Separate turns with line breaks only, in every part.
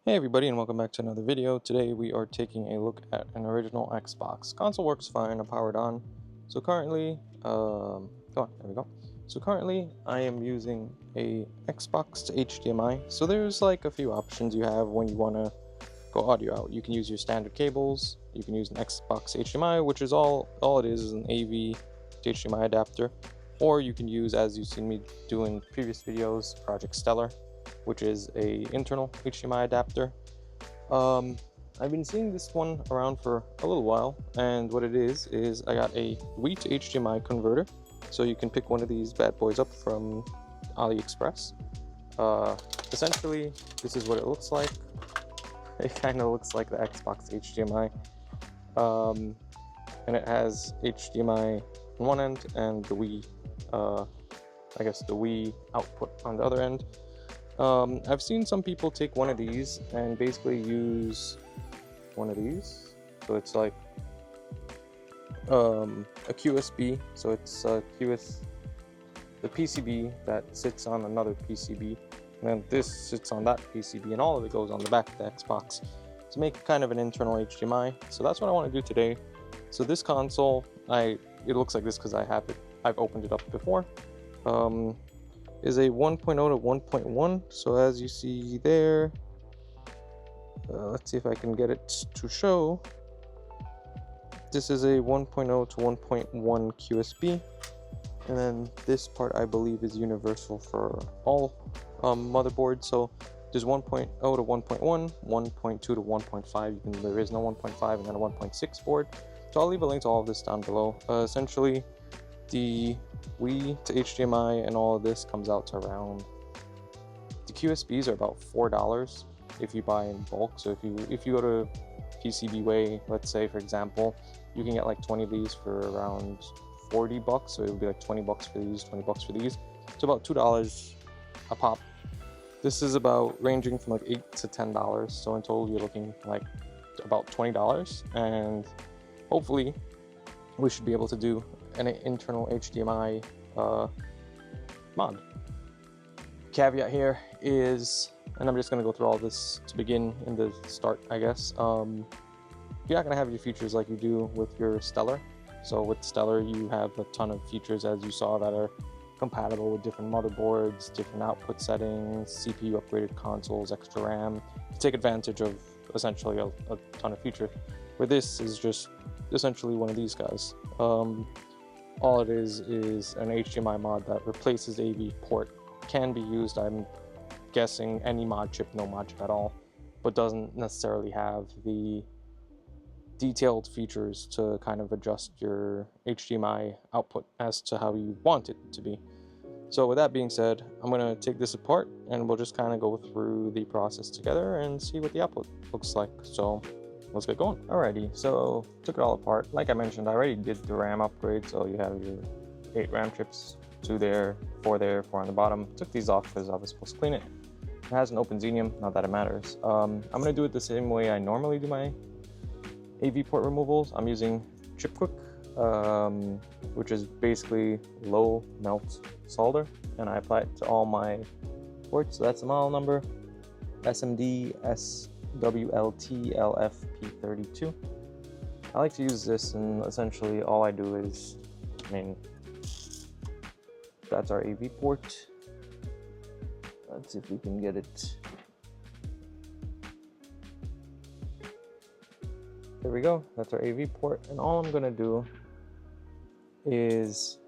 Hey everybody, and welcome back to another video. Today we are taking a look at an original Xbox. Console works fine, I'm powered on. So currently, there we go. So currently I am using a Xbox to HDMI. So there's like a few options you have when you want to go audio out. You can use your standard cables, you can use an Xbox HDMI, which is all it is an AV to HDMI adapter. Or you can use, as you've seen me do in previous videos, Project Stellar, which is a internal HDMI adapter. I've been seeing this one around for a little while, and what it is I got a Wii2HDMI converter. So you can pick one of these bad boys up from AliExpress. Essentially, this is what it looks like. It kind of looks like the Xbox HDMI, and it has HDMI on one end and the Wii, I guess the Wii output on the other end. I've seen some people take one of these and basically use one of these. So it's like a QSB. So it's the PCB that sits on another PCB, and then this sits on that PCB, and all of it goes on the back of the Xbox to make kind of an internal HDMI. So that's what I want to do today. So this console, it looks like this because I've opened it up before. Is a 1.0 to 1.1. So as you see there, let's see if I can get it to show. This is a 1.0 to 1.1 QSB, and then this part I believe is universal for all motherboards. So there's 1.0 to 1.1, 1.2 to 1.5. There is no 1.5, and then a 1.6 board. So I'll leave a link to all of this down below. Essentially, the Wii to HDMI and all of this comes out to around, the QSBs are about $4 if you buy in bulk. So if you go to PCB Way, let's say for example, you can get like 20 of these for around $40. So it would be like 20 bucks for these, 20 bucks for these. So about $2 a pop. This is about ranging from like $8 to $10. So in total you're looking like about $20, and hopefully we should be able to do an internal HDMI mod. Caveat here is, and I'm just going to go through all this to begin in the start, I guess. You're not going to have your features like you do with your Stellar. So with Stellar, you have a ton of features, as you saw, that are compatible with different motherboards, different output settings, CPU upgraded consoles, extra RAM, to take advantage of essentially a ton of features. Where this is just essentially one of these guys. All it is an HDMI mod that replaces the AV port. Can be used, I'm guessing, any mod chip, no mod chip at all, but doesn't necessarily have the detailed features to kind of adjust your HDMI output as to how you want it to be. So with that being said, I'm going to take this apart and we'll just kind of go through the process together and see what the output looks like. So let's get going. Alrighty, so took it all apart. Like I mentioned, I already did the RAM upgrade. So you have your 8 RAM chips, 2 there, 4 there, 4 on the bottom. Took these off because I was supposed to clean it. It has an open xenium, not that it matters. I'm gonna do it the same way I normally do my AV port removals. I'm using Chip Quick, which is basically low melt solder, and I apply it to all my ports. So that's the model number, SMD SWLT-LFP32. I like to use this, and essentially all I do is, that's our AV port. Let's see if we can get it. There we go, that's our AV port, and all I'm gonna do is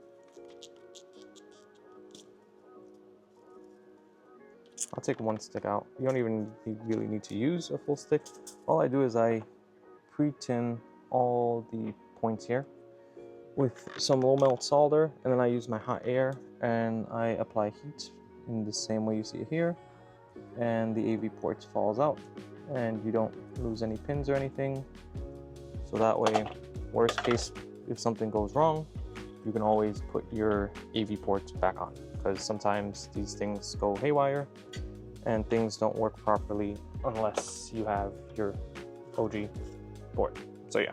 I'll take one stick out. You don't even really need to use a full stick. All I do is I pre-tin all the points here with some low melt solder, and then I use my hot air and I apply heat in the same way you see it here, and the AV port falls out and you don't lose any pins or anything. So that way, worst case, if something goes wrong, you can always put your AV ports back on, because sometimes these things go haywire and things don't work properly unless you have your OG board. So yeah.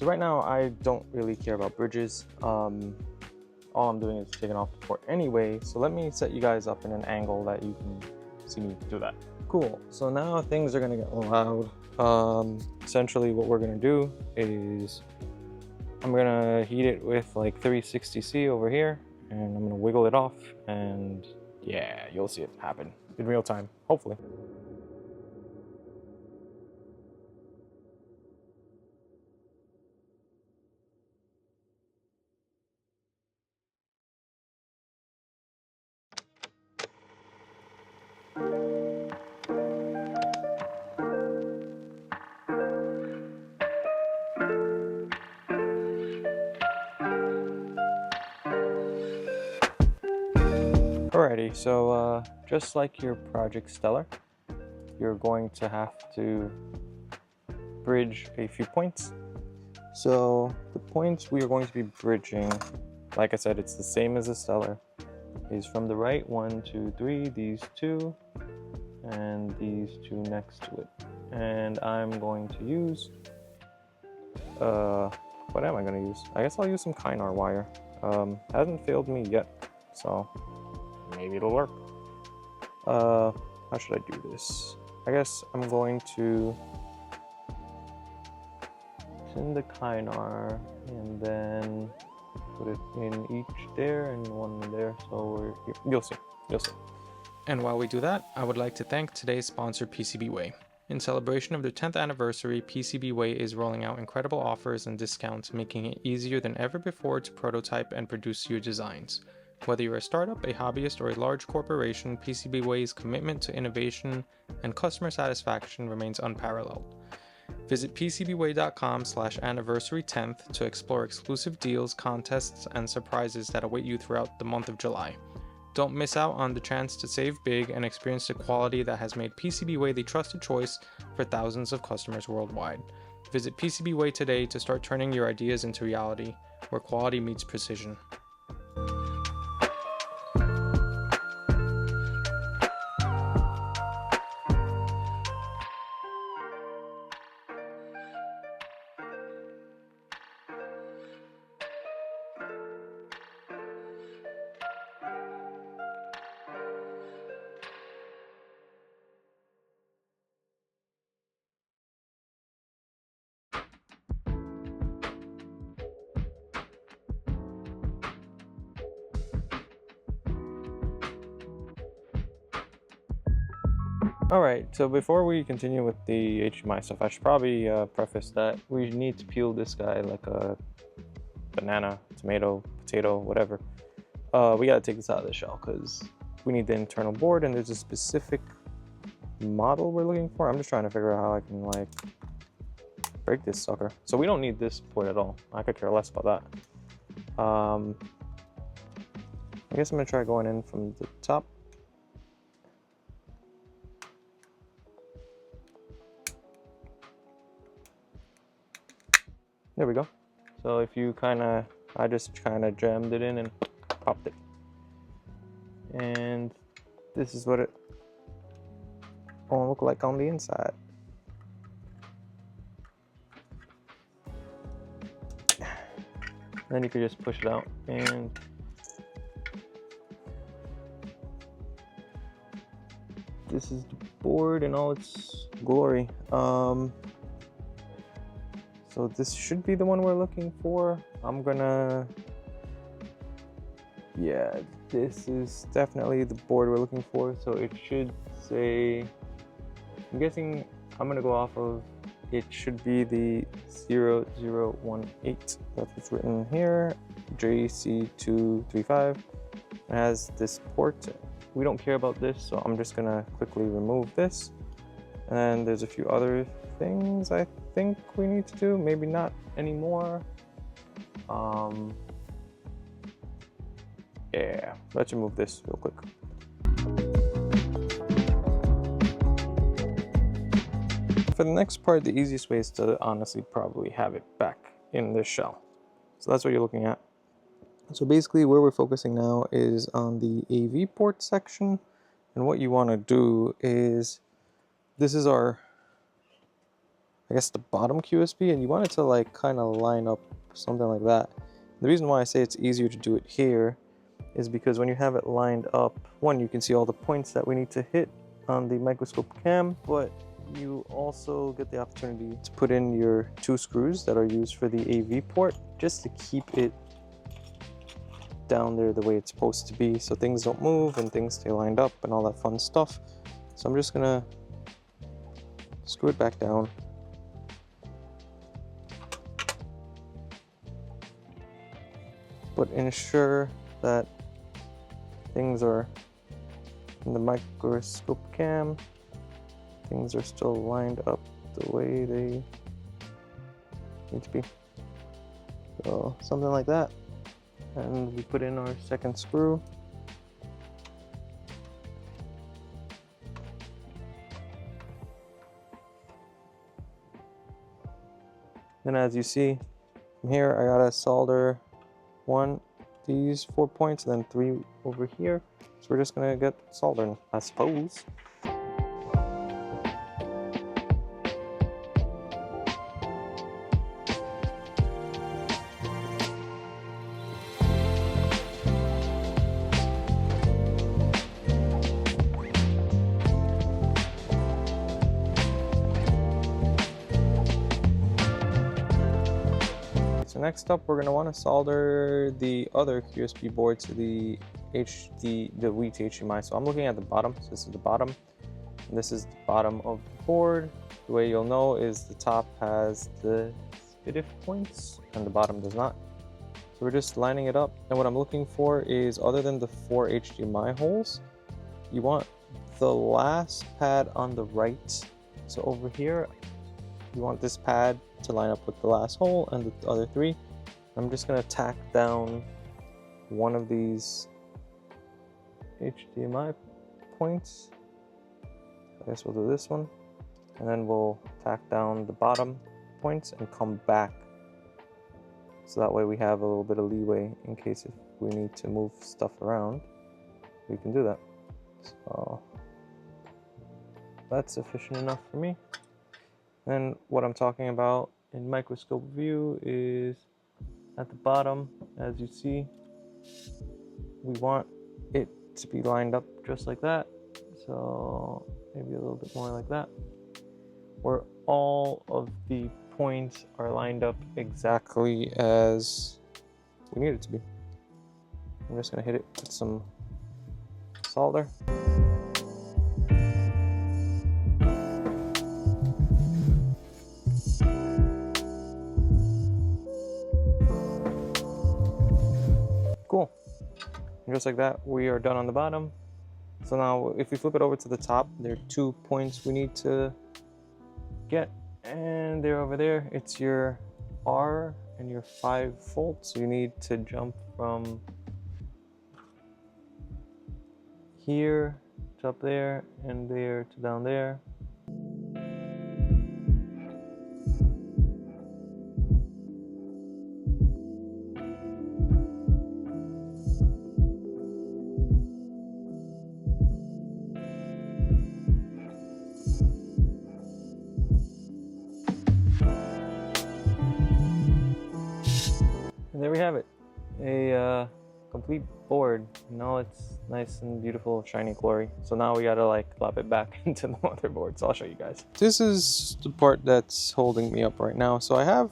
So right now I don't really care about bridges. All I'm doing is taking off the port anyway, so let me set you guys up in an angle that you can see me do that. Cool, so now things are gonna get loud. Essentially what we're gonna do is I'm gonna heat it with like 360C over here, and I'm gonna wiggle it off, and yeah, you'll see it happen in real time, hopefully. Alrighty, so just like your Project Stellar, you're going to have to bridge a few points. So the points we are going to be bridging, like I said, it's the same as the Stellar, is from the right 1, 2, 3, these two, and these two next to it. And I'm going to use, what am I going to use? I guess I'll use some Kynar wire. Hasn't failed me yet, so maybe it'll work. How should I do this? I guess I'm going to send the Kynar and then put it in each there and one there, so you'll see. And while we do that, I would like to thank today's sponsor, PCBWay. In celebration of their 10th anniversary, PCBWay is rolling out incredible offers and discounts, making it easier than ever before to prototype and produce your designs. Whether you're a startup, a hobbyist, or a large corporation, PCBWay's commitment to innovation and customer satisfaction remains unparalleled. Visit PCBWay.com/anniversary10th to explore exclusive deals, contests, and surprises that await you throughout the month of July. Don't miss out on the chance to save big and experience the quality that has made PCBWay the trusted choice for thousands of customers worldwide. Visit PCBWay today to start turning your ideas into reality, where quality meets precision. Alright, so before we continue with the HDMI stuff, I should probably preface that we need to peel this guy like a banana, tomato, potato, whatever. We gotta take this out of the shell because we need the internal board, and there's a specific model we're looking for. I'm just trying to figure out how I can like break this sucker. So we don't need this board at all. I could care less about that. I guess I'm gonna try going in from the top. There we go. So if you I just kind of jammed it in and popped it. And this is what it will look like on the inside. Then you could just push it out, and this is the board in all its glory. So this should be the one we're looking for. Yeah, this is definitely the board we're looking for. So it should say, I'm guessing I'm gonna go off of, it should be the 0018. That's what's written here, JC235. It has this port. We don't care about this, so I'm just gonna quickly remove this. And then there's a few other things I think we need to do, maybe not anymore. Yeah, let's remove this real quick. For the next part, the easiest way is to honestly probably have it back in this shell. So that's what you're looking at. So basically where we're focusing now is on the AV port section, and what you want to do is, this is our I guess the bottom QSB, and you want it to like kind of line up something like that. The reason why I say it's easier to do it here is because when you have it lined up, one, you can see all the points that we need to hit on the microscope cam, but you also get the opportunity to put in your 2 screws that are used for the AV port, just to keep it down there the way it's supposed to be, so things don't move and things stay lined up and all that fun stuff. So I'm just gonna screw it back down. But ensure that things are in the microscope cam, things are still lined up the way they need to be. So something like that. And we put in our second screw. Then as you see from here, I gotta solder these 4 points, and then 3 over here. So we're just gonna get soldering, I suppose. So next up, we're going to want to solder the other QSB board to the Wii2HDMI. So I'm looking at the bottom. So this is the bottom, and this is the bottom of the board. The way you'll know is the top has the SPDIF points and the bottom does not. So we're just lining it up. And what I'm looking for is, other than the 4 HDMI holes, you want the last pad on the right. So over here, you want this pad to line up with the last hole and the other 3. I'm just going to tack down one of these HDMI points. I guess we'll do this one, and then we'll tack down the bottom points and come back, so that way we have a little bit of leeway in case if we need to move stuff around, we can do that. So that's sufficient enough for me. And what I'm talking about in microscope view is at the bottom, as you see, we want it to be lined up just like that. So maybe a little bit more like that, where all of the points are lined up exactly as we need it to be. I'm just gonna hit it with some solder. Cool. And just like that, we are done on the bottom. So now if we flip it over to the top, there are 2 points we need to get, and they're over there. It's your R and your 5 volts. So you need to jump from here to up there, and there to down there. And there we have it, a complete board. Now it's nice and beautiful, shiny, glory. So now we gotta like plop it back into the motherboard. So I'll show you guys. This is the part that's holding me up right now. So I have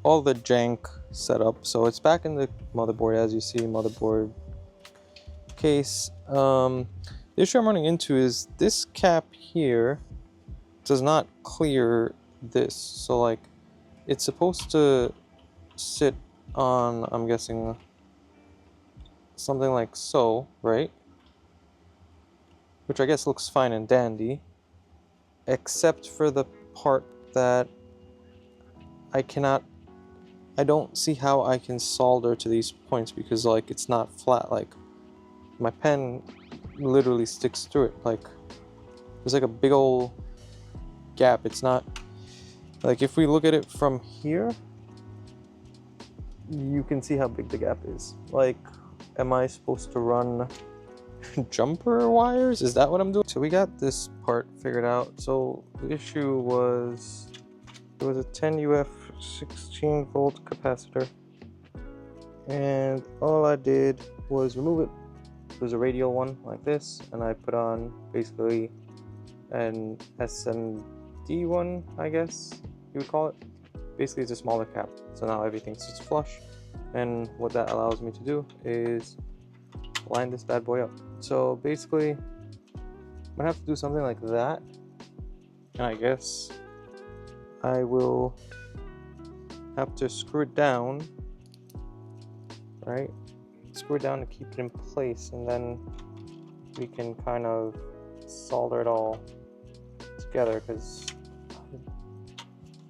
all the jank set up. So it's back in the motherboard, as you see, motherboard case. The issue I'm running into is this cap here does not clear this. So like, it's supposed to sit on, I'm guessing, something like so, right? Which I guess looks fine and dandy, except for the part that I don't see how I can solder to these points, because like it's not flat. Like my pen literally sticks through it. Like there's like a big old gap. It's not like, if we look at it from here, you can see how big the gap is. Like, am I supposed to run jumper wires? Is that what I'm doing? So we got this part figured out. So the issue was It was a 10 UF 16 volt capacitor, and all I did was remove it. It was a radial one like this, and I put on basically an SMD one, I guess you would call it. Basically it's a smaller cap, so now everything sits flush, and what that allows me to do is line this bad boy up. So basically I'm gonna have to do something like that, and I guess I will have to screw it down, right? Screw it down to keep it in place, and then we can kind of solder it all together, because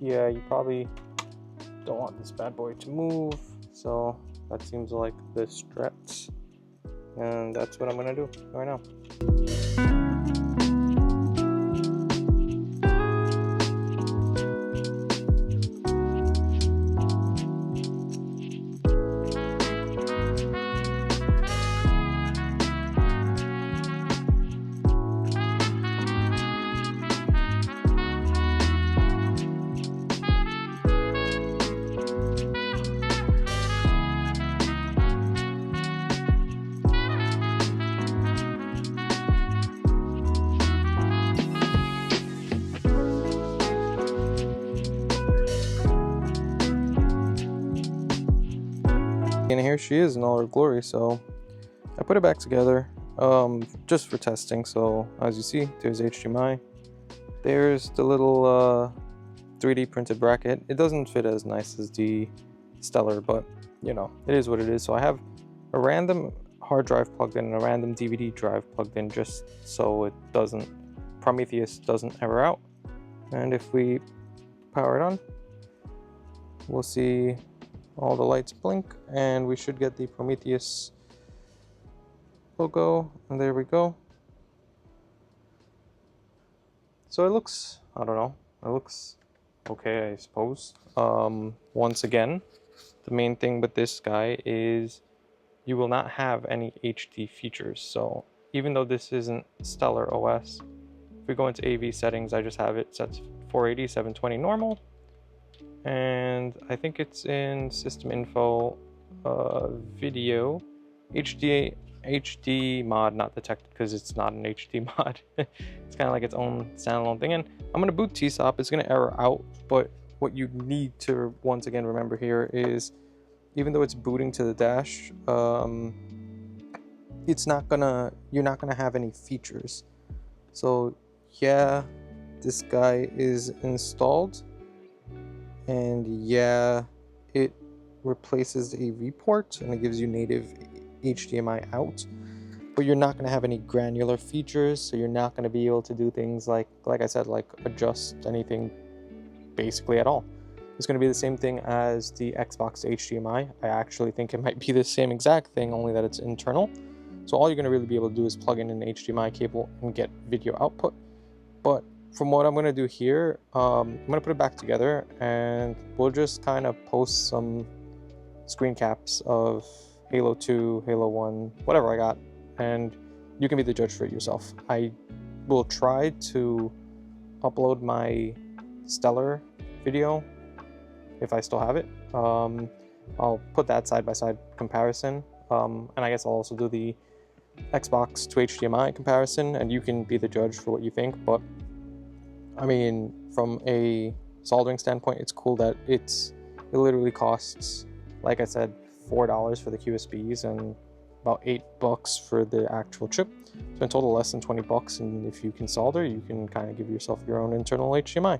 yeah, you probably don't want this bad boy to move, so that seems like the stretch, and that's what I'm gonna do right now. And here she is in all her glory. So I put it back together just for testing. So as you see, there's HDMI, there's the little 3D printed bracket. It doesn't fit as nice as the Stellar, but you know, it is what it is. So I have a random hard drive plugged in and a random DVD drive plugged in, just so it doesn't, Prometheus doesn't error out. And if we power it on, we'll see all the lights blink, and we should get the Prometheus logo, and there we go. So it looks, I don't know, it looks okay, I suppose. Once again, the main thing with this guy is you will not have any HD features. So even though this isn't Stellar OS, if we go into AV settings, I just have it set to 480, 720 normal. And I think it's in system info, video, HD mod not detected, because it's not an HD mod. It's kind of like its own standalone thing. And I'm going to boot TSOP. It's going to error out, but what you need to once again remember here is, even though it's booting to the dash, it's not gonna, you're not gonna have any features. So yeah, this guy is installed, and yeah, it replaces a AV port and it gives you native HDMI out, but you're not going to have any granular features, so you're not going to be able to do things like I said, like adjust anything basically at all. It's going to be the same thing as the Xbox HDMI. I actually think it might be the same exact thing, only that it's internal. So all you're going to really be able to do is plug in an HDMI cable and get video output. But from what I'm going to do here, I'm going to put it back together, and we'll just kind of post some screen caps of Halo 2, Halo 1, whatever I got, and you can be the judge for it yourself. I will try to upload my Stellar video if I still have it. I'll put that side-by-side comparison, and I guess I'll also do the Xbox to HDMI comparison, and you can be the judge for what you think. But I mean, from a soldering standpoint, it's cool that it literally costs, like I said, $4 for the QSBs and about $8 for the actual chip. So in total, less than 20 bucks. And if you can solder, you can kind of give yourself your own internal HDMI.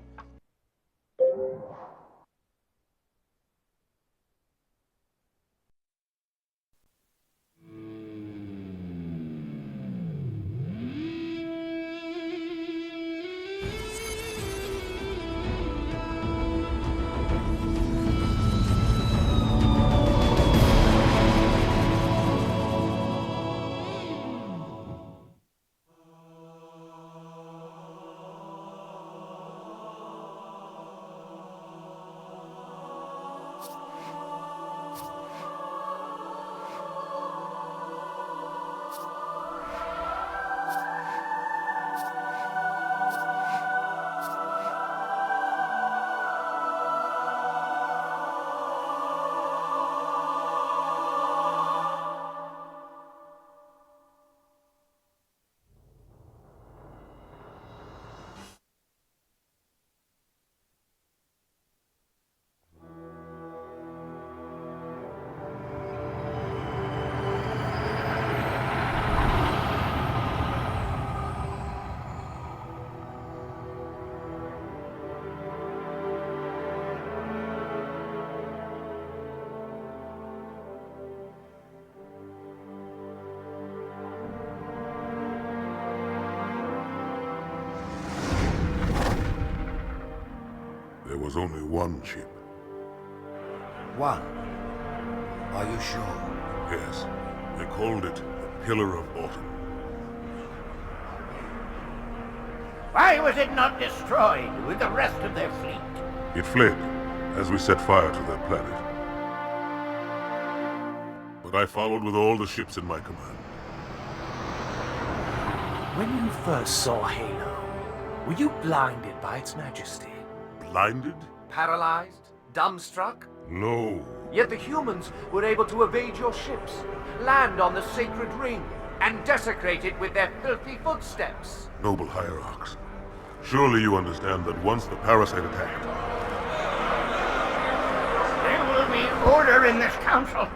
There was only one ship.
One? Are you sure?
Yes. They called it the Pillar of Autumn.
Why was it not destroyed with the rest of their fleet?
It fled as we set fire to their planet. But I followed with all the ships in my command.
When you first saw Halo, were you blinded by its majesty?
Blinded?
Paralyzed? Dumbstruck?
No.
Yet the humans were able to evade your ships, land on the sacred ring, and desecrate it with their filthy footsteps.
Noble hierarchs, surely you understand that once the parasite attacked,
There will be order in this council.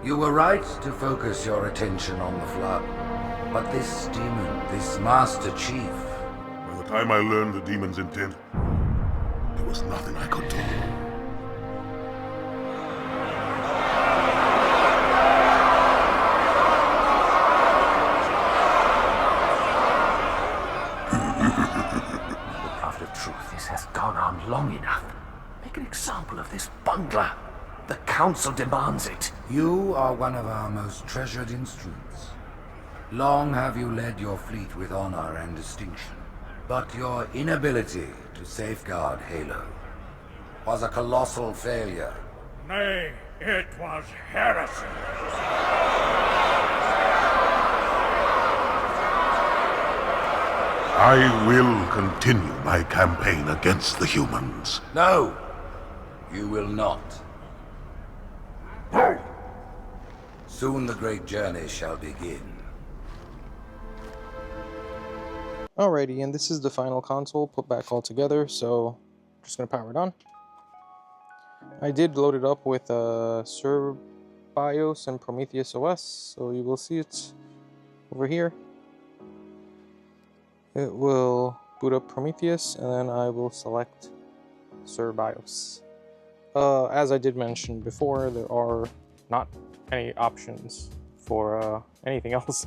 You were right to focus your attention on the Flood. But this demon, this Master Chief...
by the time I learned the demon's intent, there was nothing I could do.
The Prophet of Truth, this has gone on long enough. Make an example of this bungler. The Council demands it.
You are one of our most treasured instruments. Long have you led your fleet with honor and distinction. But your inability to safeguard Halo was a colossal failure.
Nay, it was heresy.
I will continue my campaign against the humans.
No, you will not. Soon the great journey shall begin.
Alrighty, and this is the final console put back all together, so just gonna power it on. I did load it up with Sir BIOS and Prometheus OS, so you will see it over here. It will boot up Prometheus, and then I will select Sir BIOS. As I did mention before, there are not any options for anything else.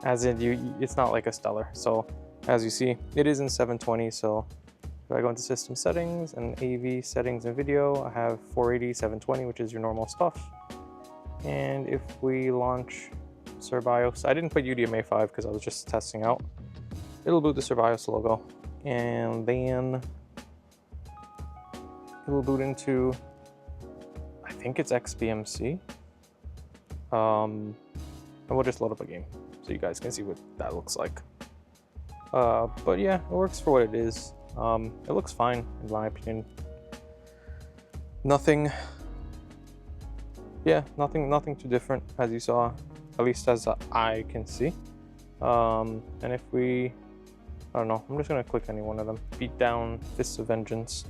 As in, it's not like a Stellar. So as you see, it is in 720. So if I go into System Settings and AV Settings and Video, I have 480, 720, which is your normal stuff. And if we launch Sir BIOS, I didn't put UDMA 5 because I was just testing out. It'll boot the Sir BIOS logo, and then it will boot into, I think it's XBMC. And we'll just load up a game so you guys can see what that looks like. But yeah, it works for what it is. It looks fine in my opinion. Nothing too different as you saw, at least as I can see. And if we, I don't know, I'm just gonna click any one of them. Beat down Fists of Vengeance.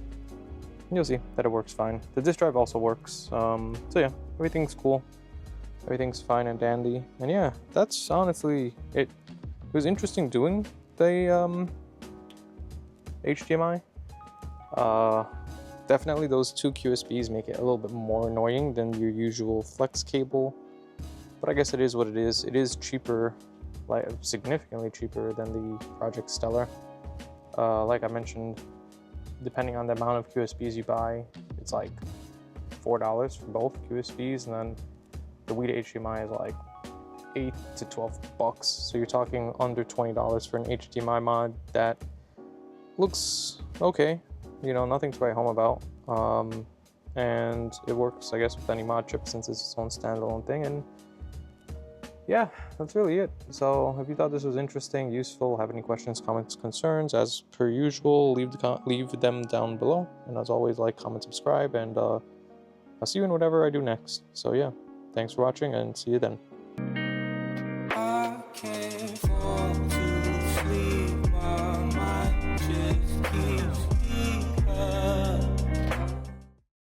And you'll see that it works fine. The disk drive also works. So yeah, everything's cool. Everything's fine and dandy. And yeah, that's honestly it. It was interesting doing the HDMI. Definitely those two QSBs make it a little bit more annoying than your usual flex cable. But I guess it is what it is. It is cheaper, like significantly cheaper than the Project Stellar. Like I mentioned, depending on the amount of QSBs you buy, it's like $4 for both QSBs, and then the Wii2HDMI is like $8 to $12. So you're talking under $20 for an HDMI mod that looks okay. You know, nothing to write home about. And it works, I guess, with any mod chip since it's its own standalone thing. And yeah, that's really it. So if you thought this was interesting, useful, have any questions, comments, concerns, as per usual, leave them down below. And as always, like, comment, subscribe, and I'll see you in whatever I do next. So yeah, thanks for watching, and see you then.